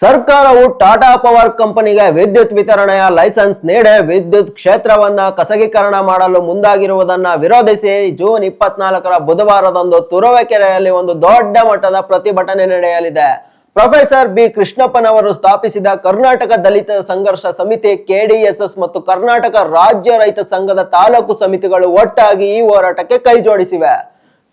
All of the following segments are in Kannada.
ಸರ್ಕಾರವು ಟಾಟಾ ಪವರ್ ಕಂಪನಿಗೆ ವಿದ್ಯುತ್ ವಿತರಣೆಯ ಲೈಸೆನ್ಸ್ ನೀಡಿ ವಿದ್ಯುತ್ ಕ್ಷೇತ್ರವನ್ನ ಖಾಸಗೀಕರಣ ಮಾಡಲು ಮುಂದಾಗಿರುವುದನ್ನ ವಿರೋಧಿಸಿ ಜೂನ್ 24ರ ಬುಧವಾರದಂದು ತುರುವೇಕೆರೆಯಲ್ಲಿ ಒಂದು ದೊಡ್ಡ ಮಟ್ಟದ ಪ್ರತಿಭಟನೆ ನಡೆಯಲಿದೆ. ಪ್ರೊಫೆಸರ್ ಬಿ ಕೃಷ್ಣಪ್ಪನವರು ಸ್ಥಾಪಿಸಿದ ಕರ್ನಾಟಕ ದಲಿತ ಸಂಘರ್ಷ ಸಮಿತಿ ಕೆಡಿಎಸ್ಎಸ್ ಮತ್ತು ಕರ್ನಾಟಕ ರಾಜ್ಯ ರೈತ ಸಂಘದ ತಾಲೂಕು ಸಮಿತಿಗಳು ಒಟ್ಟಾಗಿ ಈ ಹೋರಾಟಕ್ಕೆ ಕೈಜೋಡಿಸಿವೆ.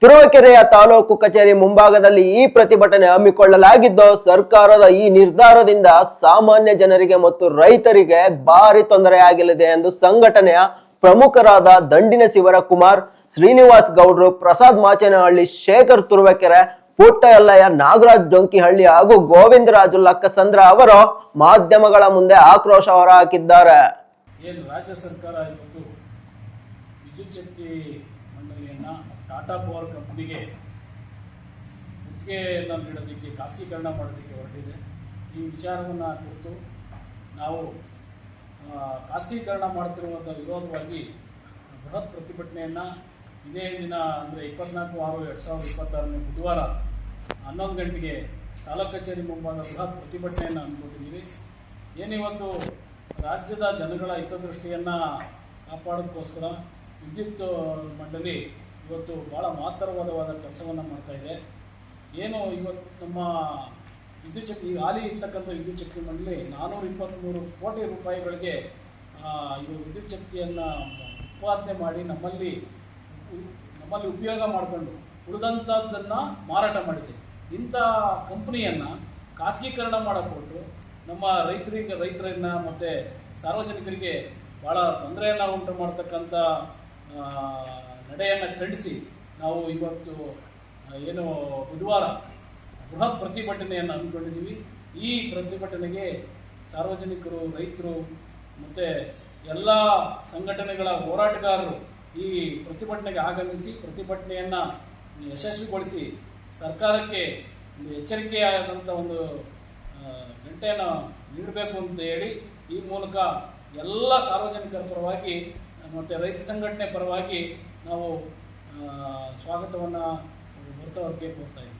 ತುರುವೇಕೆರೆಯ ತಾಲೂಕು ಕಚೇರಿ ಮುಂಭಾಗದಲ್ಲಿ ಈ ಪ್ರತಿಭಟನೆ ಹಮ್ಮಿಕೊಳ್ಳಲಾಗಿದ್ದು, ಸರ್ಕಾರದ ಈ ನಿರ್ಧಾರದಿಂದ ಸಾಮಾನ್ಯ ಜನರಿಗೆ ಮತ್ತು ರೈತರಿಗೆ ಭಾರಿ ತೊಂದರೆಯಾಗಲಿದೆ ಎಂದು ಸಂಘಟನೆಯ ಪ್ರಮುಖರಾದ ದಂಡಿನ ಶಿವರಕುಮಾರ್, ಶ್ರೀನಿವಾಸ್ ಗೌಡ್ರು, ಪ್ರಸಾದ್ ಮಾಚೇನಹಳ್ಳಿ, ಶೇಖರ್ ತುರುವೇಕೆರೆ, ಪುಟ್ಟ ಯಲ್ಲಯ್ಯ, ನಾಗರಾಜ್ ಡೊಂಕಿಹಳ್ಳಿ ಹಾಗೂ ಗೋವಿಂದರಾಜು ಲಕ್ಕಸಂದ್ರ ಅವರು ಮಾಧ್ಯಮಗಳ ಮುಂದೆ ಆಕ್ರೋಶ ಹೊರಹಾಕಿದ್ದಾರೆ. ರಾಜ್ಯ ಸರ್ಕಾರ ಇವತ್ತು ವಿದ್ಯುತ್ ಶಕ್ತಿ ಮಂಡಳಿಯನ್ನು ಟಾಟಾ ಪವರ್ ಕಂಪ್ನಿಗೆ ಗುತ್ತಿಗೆಯನ್ನು ನೀಡೋದಕ್ಕೆ ಖಾಸಗೀಕರಣ ಮಾಡೋದಕ್ಕೆ ಹೊರಟಿದೆ. ಈ ವಿಚಾರವನ್ನು ಕುರಿತು ನಾವು ಖಾಸಗೀಕರಣ ಮಾಡ್ತಿರುವಂಥ ವಿರೋಧವಾಗಿ ಬೃಹತ್ ಪ್ರತಿಭಟನೆಯನ್ನು ಇದೇ ದಿನ ಅಂದರೆ 24/6/2026 ಬುಧವಾರ 11 ಗಂಟೆಗೆ ತಾಲೂಕು ಕಚೇರಿ ಮುಂಭಾಗ ಬೃಹತ್ ಪ್ರತಿಭಟನೆಯನ್ನು ಹಮ್ಮಿಕೊಂಡಿದ್ದೀವಿ. ಏನಿವತ್ತು ರಾಜ್ಯದ ಜನಗಳ ಹಿತದೃಷ್ಟಿಯನ್ನು ಕಾಪಾಡೋದಕ್ಕೋಸ್ಕರ ವಿದ್ಯುತ್ ಮಂಡಳಿ ಇವತ್ತು ಭಾಳ ಮಹತ್ತರವಾದ ಕೆಲಸವನ್ನು ಮಾಡ್ತಾಯಿದೆ. ಏನು ಇವತ್ತು ನಮ್ಮ ವಿದ್ಯುತ್ ಶಕ್ತಿ ಹಾಲಿ ಇರ್ತಕ್ಕಂಥ ವಿದ್ಯುತ್ ಶಕ್ತಿ ಮಂಡಳಿ 423 ಕೋಟಿ ರೂಪಾಯಿಗಳಿಗೆ ಇದು ವಿದ್ಯುತ್ ಶಕ್ತಿಯನ್ನು ಉತ್ಪಾದನೆ ಮಾಡಿ ನಮ್ಮಲ್ಲಿ ಉಪಯೋಗ ಮಾಡಿಕೊಂಡು ಉಳಿದಂಥದ್ದನ್ನು ಮಾರಾಟ ಮಾಡಿದೆ. ಇಂಥ ಕಂಪ್ನಿಯನ್ನು ಖಾಸಗೀಕರಣ ಮಾಡಿಕೊಟ್ಟು ನಮ್ಮ ರೈತರನ್ನು ಮತ್ತು ಸಾರ್ವಜನಿಕರಿಗೆ ಭಾಳ ತೊಂದರೆಯನ್ನು ಉಂಟು ಮಾಡ್ತಕ್ಕಂಥ ನಡೆಯನ್ನು ಖಂಡಿಸಿ ನಾವು ಇವತ್ತು ಏನು ಬುಧವಾರ ಬೃಹತ್ ಪ್ರತಿಭಟನೆಯನ್ನು ಹಮ್ಮಿಕೊಂಡಿದ್ದೀವಿ. ಈ ಪ್ರತಿಭಟನೆಗೆ ಸಾರ್ವಜನಿಕರು, ರೈತರು ಮತ್ತು ಎಲ್ಲ ಸಂಘಟನೆಗಳ ಹೋರಾಟಗಾರರು ಈ ಪ್ರತಿಭಟನೆಗೆ ಆಗಮಿಸಿ ಪ್ರತಿಭಟನೆಯನ್ನು ಯಶಸ್ವಿಗೊಳಿಸಿ ಸರ್ಕಾರಕ್ಕೆ ಒಂದು ಎಚ್ಚರಿಕೆಯಾದಂಥ ಒಂದು ಗಂಟೆಯನ್ನು ನೀಡಬೇಕು ಅಂತ ಹೇಳಿ ಈ ಮೂಲಕ ಎಲ್ಲ ಸಾರ್ವಜನಿಕರ ಪರವಾಗಿ ಮತ್ತು ರೈತ ಸಂಘಟನೆ ಪರವಾಗಿ ನಾವು ಸ್ವಾಗತವನ್ನು ಹೊರತವರಿಗೆ ಕೊಡ್ತಾ ಇದ್ದೀವಿ.